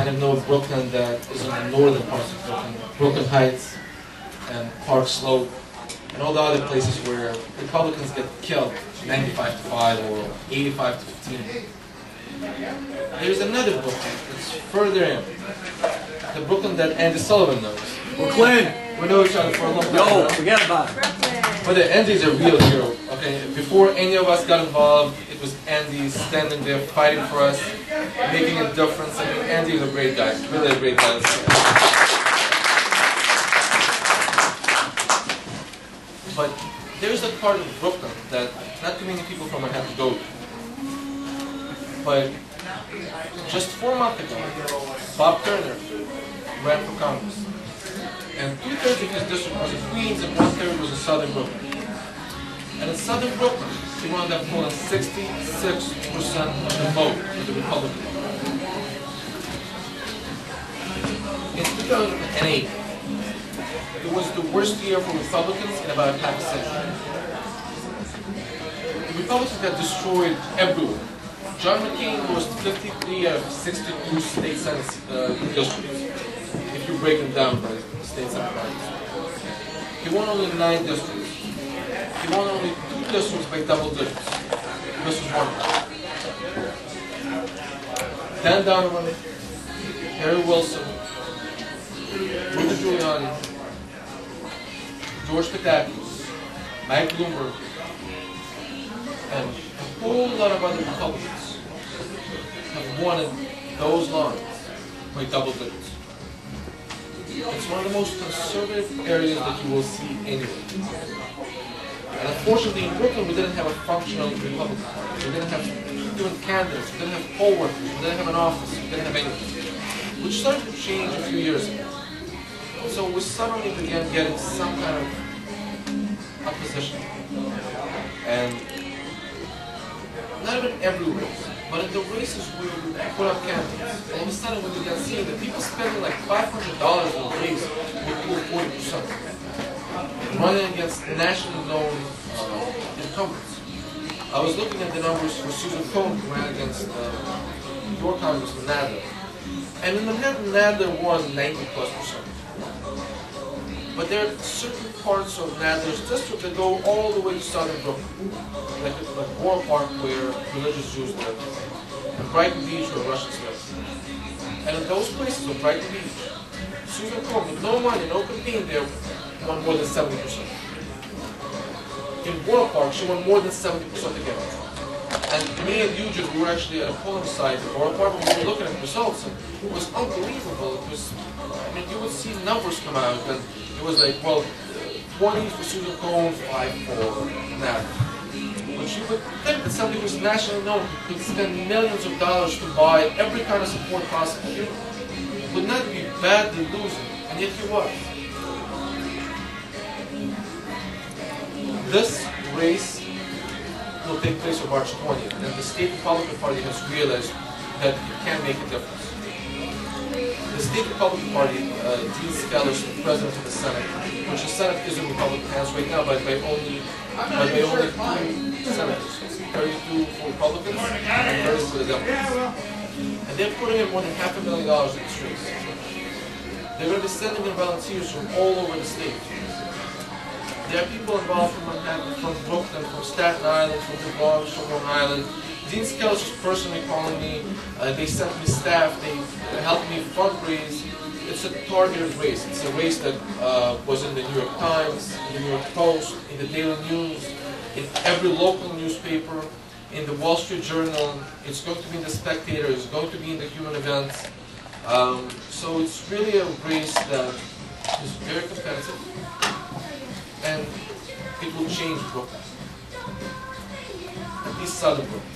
kind of know Brooklyn that is in the northern parts of Brooklyn, Brooklyn Heights and Park Slope, and all the other places where Republicans get killed 95-5 or 85-15. There's another Brooklyn that's further in, the Brooklyn that Andy Sullivan knows. Brooklyn! We know each other for a long time. Yo, forget about it. But Andy's a real hero, okay? Before any of us got involved, it was Andy standing there fighting for us, making a difference. I mean, Andy is a great guy, really a great guy. But there's a part of Brooklyn that not too many people from Manhattan go to. But just 4 months ago, Bob Turner ran for Congress. And 2/3 of his district was in Queens and 1/3 was in southern Brooklyn. And in southern Brooklyn, he wound up pulling 66% of the vote for the Republican Party. In 2008, it was the worst year for Republicans in about half a century. The Republicans got destroyed everywhere. John McCain lost 53 out of 62 state Senate districts, if you break them down by state Senate parties. He won only 9 districts. He won only 2 districts by double digits. This was one of them. Dan Donovan, Harry Wilson, Rudy Giuliani, George Patakis, Mike Bloomberg, and a whole lot of other Republicans have won in those lines by double digits. It's one of the most conservative areas that you will see anywhere. And unfortunately in Brooklyn we didn't have a functional Republican Party. We didn't have even candidates, we didn't have poll workers, we didn't have an office, we didn't have anything. Which started to change a few years ago. So we suddenly began getting some kind of opposition. And not even every race, but in the races where we put up candidates, all of a sudden we began seeing that people spending like $500 in a race would pull 40%. Running against nationally known incumbents. I was looking at the numbers for Susan Cohn, who ran against your Congressman Nadler. And in Manhattan, Nadler won 90+%. But there are certain parts of Nadler's district that go all the way to southern Brooklyn, like Borough Park, where religious Jews live, and Brighton Beach, where Russians live. And in those places, of Brighton Beach, Susan Cohn, with no money, no campaign there, won more than 70%. In Borough Park, she won more than 70% again. And me and Eugene, we were actually at a polling site in Borough Park, and we were looking at the results, and it was unbelievable. It was, I mean, you would see numbers come out, and it was like, well, 20 for Susan Cohn, 5 for Nadler. But you would think that somebody who's nationally known could spend millions of dollars to buy every kind of support possible. He would not be badly losing, and yet he was. This race will take place on March 20th, and the state Republican Party has realized that it can make a difference. The state Republican Party, Dean Skelos, the president of the Senate, which the Senate is in Republican hands right now, but by only 2 senators, 32 for Republicans and 30 for the Democrats. And they're putting in more than $500,000 in this race. They're going to be sending in volunteers from all over the state. There are people involved from Manhattan, from Brooklyn, from Staten Island, from the Bronx, from Long Island. Dean Skelos was personally calling me. They sent me staff. They helped me fundraise. It's a targeted race. It's a race that was in the New York Times, in the New York Post, in the Daily News, in every local newspaper, in the Wall Street Journal. It's going to be in the Spectator. It's going to be in the Human Events. So it's really a race that is very competitive. And it will change Brooklyn, at least southern Brooklyn.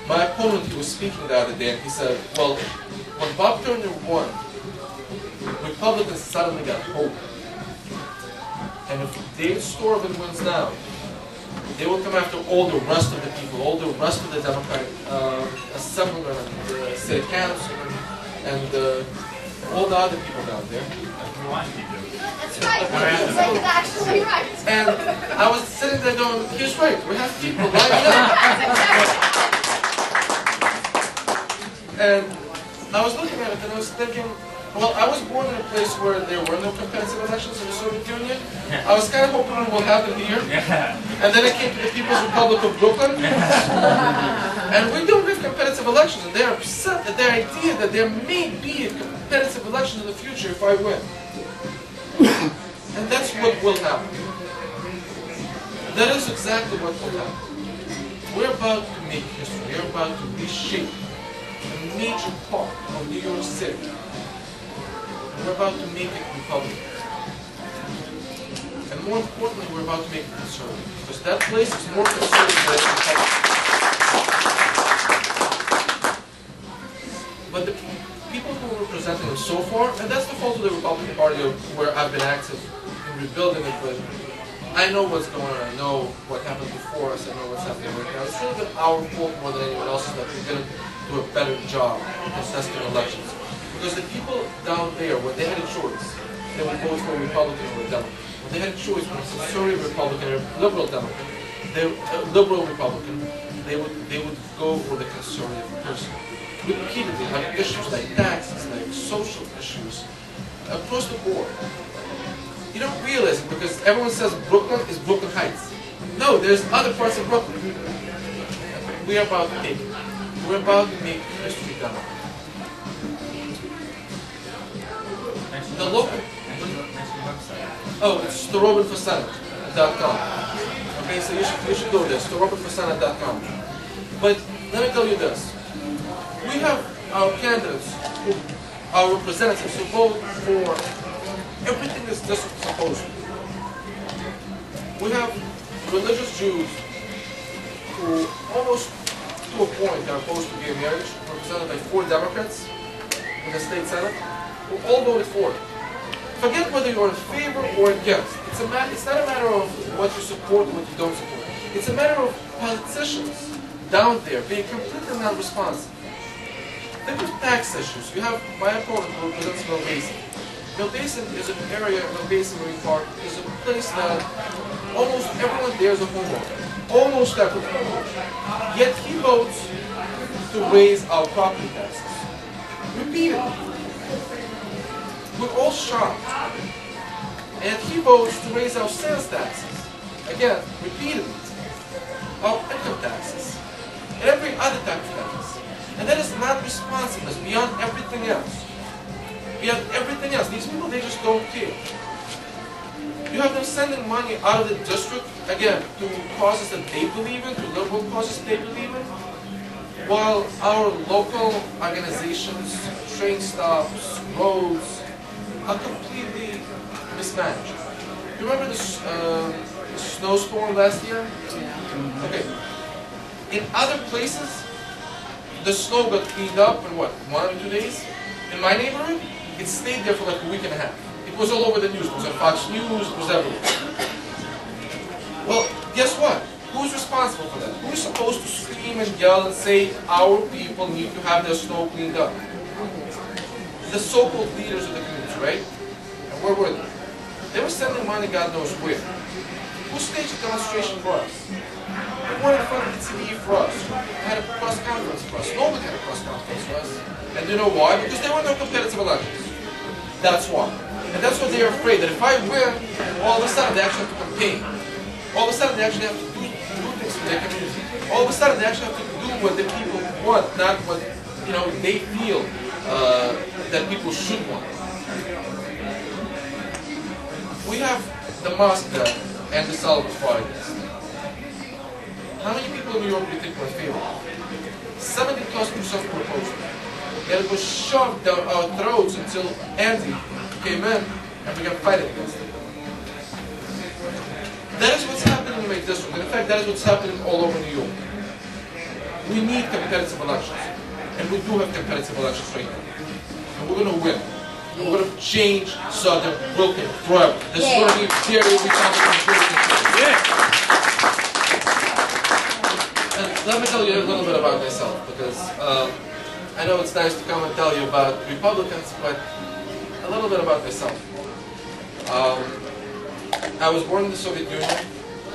My opponent, he was speaking the other day, and he said, well, when Bob Turner won, Republicans suddenly got hope. And if David Storobin wins now, they will come after all the rest of the people, all the rest of the Democratic Assemblymen and the City Council and all the other people down there. That's right. That's actually right. And I was sitting there going, he's right, we have people lining up. And I was looking at it and I was thinking, well, I was born in a place where there were no competitive elections in the Soviet Union. I was kind of hoping it will happen here. And then I came to the People's Republic of Brooklyn. And we don't have competitive elections, and they're upset at their idea that there may be a competitive election in the future if I win. And that's what will happen. That is exactly what will happen. We're about to make history. We're about to reshape a major part of New York City. We're about to make it Republican. And more importantly, we're about to make it conservative. Because that place is more conservative than Republican. But the people who are representing them so far, and that's the fault of the Republican Party where I've been active in rebuilding it, but I know what's going on, I know what happened before us, I know what's happening right now. It's really been our fault more than anyone else's that we didn't do a better job contesting elections. Because the people down there, when they had a choice, they would vote for a Republican or a Democrat. When they had a choice between a conservative Republican or a liberal Democrat, liberal Republican, they would go for the conservative person. Repeatedly, like issues like taxes, like social issues, across the board. You don't realize it because everyone says Brooklyn is Brooklyn Heights. No, there's other parts of Brooklyn. We're about to take it. We're about to make history done. The local. Oh, it's storobinforsenate.com. Okay, so you should go there, storobinforsenate.com. But let me tell you this. We have our candidates, our representatives who vote for everything this district is supposed to. We have religious Jews who almost to a point are opposed to gay marriage, represented by 4 Democrats in the state Senate, who all voted for it. Forget whether you're in favor or against. It's not a matter of what you support or what you don't support. It's a matter of politicians down there being completely non-responsive. Think of tax issues. You have my opponent who represents Mill Basin. Mill Basin is an area, Mill Basin Marine Park, is a place that almost everyone there is a homeowner. Almost everyone. Yet he votes to raise our property taxes. Repeatedly. We're all shocked. And he votes to raise our sales taxes. Again, repeatedly. Our income taxes. And every other type of tax. And that is not responsiveness beyond everything else. Beyond everything else. These people, they just don't care. You have them sending money out of the district, again, to causes that they believe in, to liberal causes they believe in, while our local organizations, train stops, roads, are completely mismanaged. You remember the snowstorm last year? Okay. In other places, the snow got cleaned up in what, 1 or 2 days? In my neighborhood, it stayed there for like a week and a half. It was all over the news. It was on Fox News, it was everywhere. Well, guess what? Who's responsible for that? Who's supposed to scream and yell and say, our people need to have their snow cleaned up? The so-called leaders of the community, right? And where were they? They were sending money God knows where. Who staged a demonstration for us? Who went in front of the TV for us? Had a press conference for us? Nobody had a press conference for us. And do you know why? Because there were no competitive elections. That's why. And that's what they're afraid, that if I win, all of a sudden they actually have to campaign. All of a sudden they actually have to do things for their community. All of a sudden they actually have to do what the people want, not what they feel that people should want. We have the mosque debt and the salvage Fridays. How many people in New York do you think were in favor? 70+% were opposed. And it was shoved down our throats until Andy came in and began fighting against it. That is what's happening in my district. And in fact, that is what's happening all over New York. We need competitive elections. And we do have competitive elections right now. And we're going to win. And we're going to change Southern Brooklyn forever. This is going to be very Republican. And let me tell you a little bit about myself, because I know it's nice to come and tell you about Republicans, but a little bit about myself. I was born in the Soviet Union.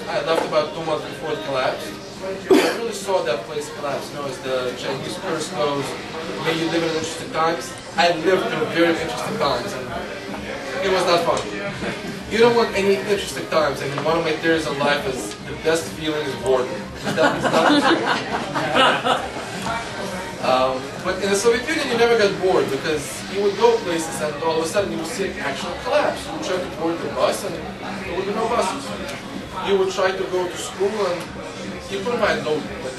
I left about 2 months before it collapsed. I really saw that place collapse. You know, as the Chinese curse goes, may you live in interesting times. I lived through very interesting times, and it was not fun. You don't want any interesting times, and one of my theories on life is the best feeling is boredom. That is not true. But in the Soviet Union, you never got bored because you would go places and all of a sudden you would see an actual collapse. You would try to board the bus and there would be no buses. You would try to go to school and you couldn't buy a notebook.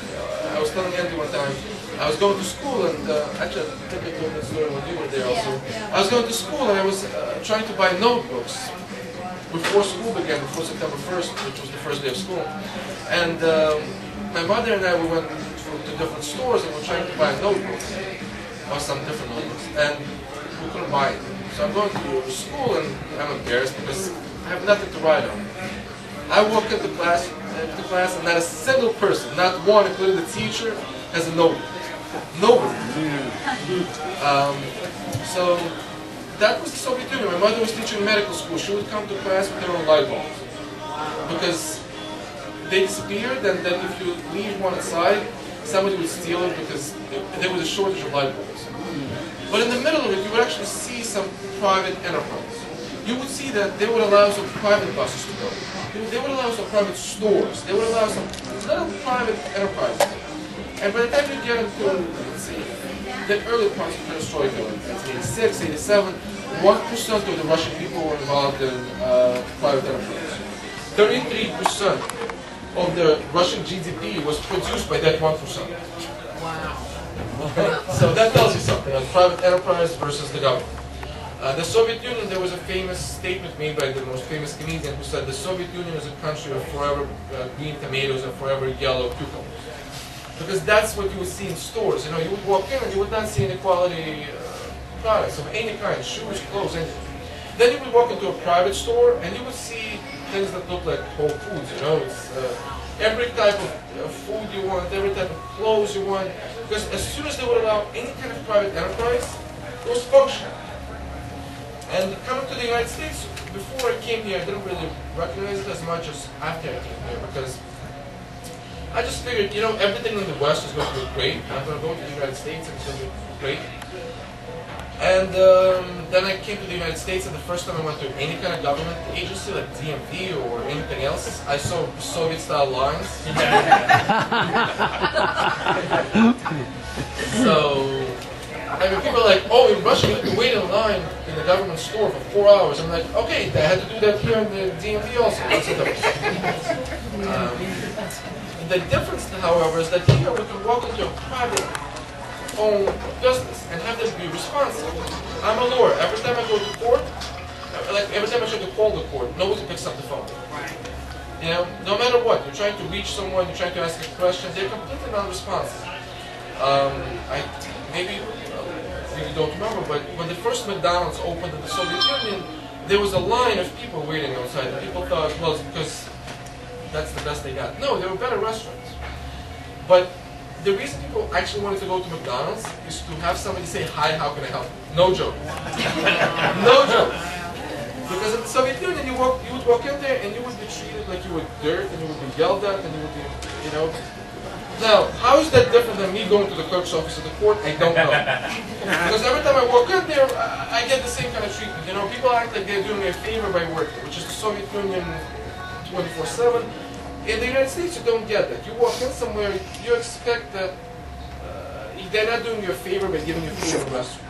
I was telling Andy one time, I was going to school and actually I think I told that story when you were there also. I was going to school and I was trying to buy notebooks before school began, before September 1st, which was the first day of school. And my mother and I, we went to different stores and we were trying to buy notebooks, or some different notebooks, and we couldn't buy it. So I'm going to school and I'm embarrassed because I have nothing to write on. I walk into class and not a single person, not one, including the teacher, has a notebook. Nobody. So that was the Soviet Union. My mother was teaching in medical school. She would come to class with her own light bulbs because they disappeared, and then if you leave one inside, somebody would steal it because there was a shortage of light bulbs. But in the middle of it, you would actually see some private enterprise. You would see that they would allow some private buses to go. They would allow some private stores. They would allow some little private enterprises. And by the time you get into, let's see, the early parts of perestroika, like 1986, 87, 1% of the Russian people were involved in private enterprise. 33% of the Russian GDP was produced by that 1%. Wow. Okay? So that tells you something, like private enterprise versus the government. The Soviet Union, there was a famous statement made by the most famous comedian who said the Soviet Union is a country of forever green tomatoes and forever yellow cucumbers. Because that's what you would see in stores. You know, you would walk in and you would not see any quality products of any kind, shoes, clothes, anything. Then you would walk into a private store and you would see things that look like Whole Foods, you know. It's every type of food you want, every type of clothes you want. Because as soon as they would allow any kind of private enterprise, it was functional. And coming to the United States, before I came here, I didn't really recognize it as much as after I came here, because I just figured, you know, everything in the West is going to be great. I'm going to go to the United States and it's going to be great. And then I came to the United States, and the first time I went to any kind of government agency, like DMV or anything else, I saw Soviet-style lines. So, I mean, people are like, oh, in Russia you have to wait in line in the government store for 4 hours. I'm like, okay, I had to do that here in the DMV also. What's the difference? The difference, however, is that here we can walk into a private-owned business and have them be responsive. I'm a lawyer. Every time I go to court, like every time I try to call the court, nobody picks up the phone. You know, no matter what, you're trying to reach someone, you're trying to ask a question, they're completely non-responsive. Maybe you don't remember, but when the first McDonald's opened in the Soviet Union, there was a line of people waiting outside, and people thought, well, it's because that's the best they got. No, there were better restaurants. But the reason people actually wanted to go to McDonald's is to have somebody say, hi, how can I help you? No joke. No joke. Because in the Soviet Union, you would walk in there and you would be treated like you were dirt, and you would be yelled at, and you would be, you know. Now, how is that different than me going to the clerk's office of the court? I don't know. Because every time I walk in there, I get the same kind of treatment. You know, people act like they're doing me a favor by working, which is the Soviet Union 24/7. In the United States, you don't get that. You walk in somewhere, you expect that they're not doing you a favor by giving you food in a restaurant.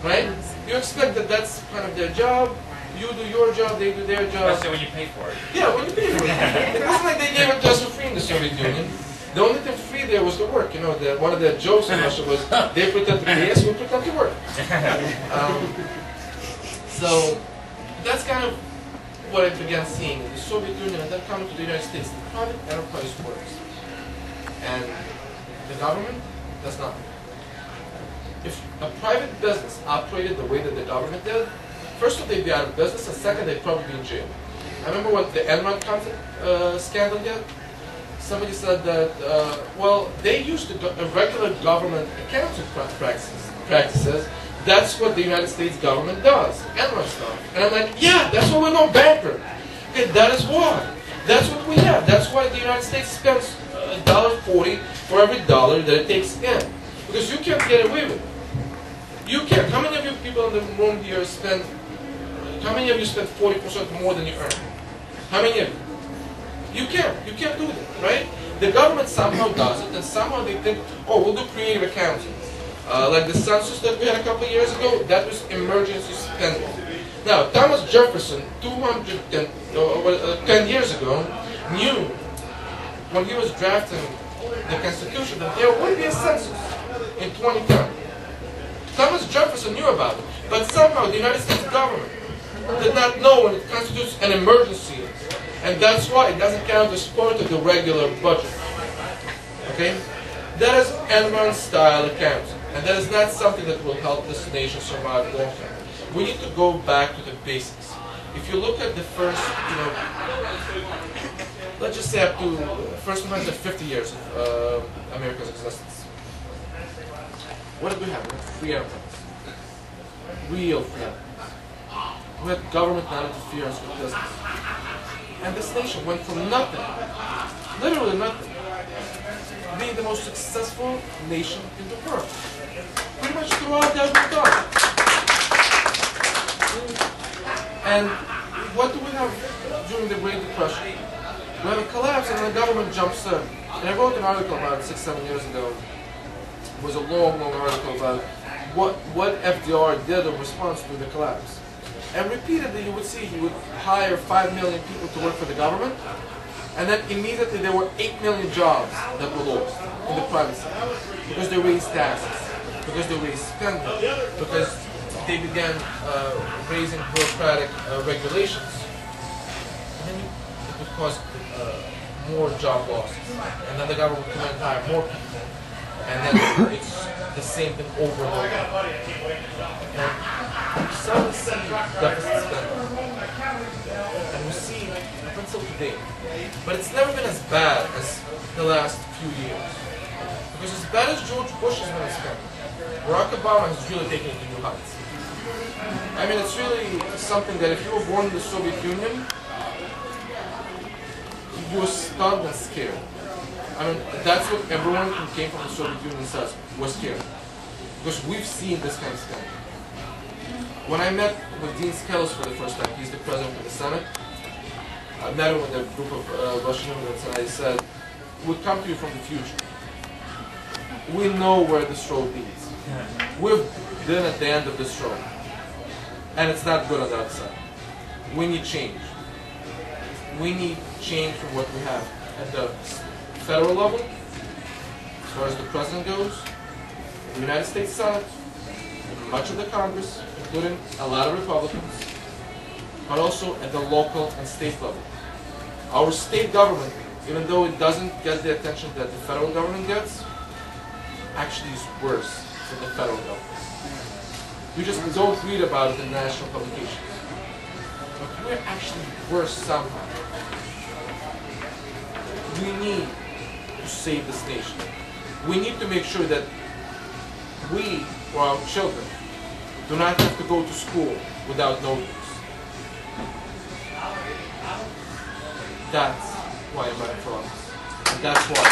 Right? You expect that that's kind of their job. You do your job, they do their job. Especially when you pay for it. Yeah, when you pay for it. It wasn't like they gave it just for free in the Soviet Union. The only thing free there was the work. You know, one of the jokes in Russia was, they pretend to pay us, we pretend to work. So that's kind of what I began seeing in the Soviet Union, and then coming to the United States. The private enterprise works, and the government does not. If a private business operated the way that the government did, first of all, they'd be out of business, and second, they'd probably be in jail. I remember what the Enron scandal did. Somebody said that, well, they used the regular government accounting practices. That's what the United States government does, Enron stuff. And I'm like, yeah, that's why we're not bankrupt. Okay, that is why. That's what we have. That's why the United States spends $1.40 for every dollar that it takes in. Because you can't get away with it. You can't. How many of you people in the room here spend, how many of you spend 40% more than you earn? How many of you? You can't do that, right? The government somehow does it, and somehow they think, oh, we'll do creative accounting. Like the census that we had a couple of years ago, that was emergency spending. Now, Thomas Jefferson, 10 years ago, knew when he was drafting the Constitution that there would be a census in 2010. Thomas Jefferson knew about it, but somehow the United States government did not know when it constitutes an emergency. And that's why it doesn't count as part of the regular budget. Okay? That is Enron-style accounting. And that is not something that will help this nation survive long term. We need to go back to the basics. If you look at the first, let's just say up to first 150 years of America's existence. What did we have? We had free enterprise. Real free enterprise. We had government non-interference with business. And this nation went from nothing, literally nothing, being the most successful nation in the world. Pretty much throughout that we've done. And what do we have during the Great Depression? We have a collapse and the government jumps in. And I wrote an article about 6-7 years ago. It was a long article about what FDR did in response to the collapse. And repeatedly you would see he would hire 5 million people to work for the government, and then immediately there were 8 million jobs that were lost in the private sector because they raised taxes, because they raised spending, because they began raising bureaucratic regulations. And then it would cause more job losses. And then the government would come in and hire more people. And then it's the same thing over and over. And we suddenly see deficit spending. And we see up until today. But it's never been as bad as the last few years. Because as bad as George Bush has been spending, Barack Obama has really taken it to new heights. I mean, it's really something that if you were born in the Soviet Union, you were stunned and scared. I mean, that's what everyone who came from the Soviet Union says, was scared. Because we've seen this kind of spending. When I met with Dean Skelos for the first time, he's the president of the Senate, I met him with a group of Russian immigrants, and I said, we've come to you from the future. We know where this road leads. We've been at the end of this road. And it's not good on the other side. We need change. We need change from what we have at the federal level, as far as the president goes, the United States Senate, much of the Congress, including a lot of Republicans, but also at the local and state level. Our state government, even though it doesn't get the attention that the federal government gets, actually is worse than the federal government. We just don't read about it in national publications. But we're actually worse somehow. We need to save this nation. We need to make sure that we, or our children, do not have to go to school without notebooks. That's why I'm running for office. And that's why I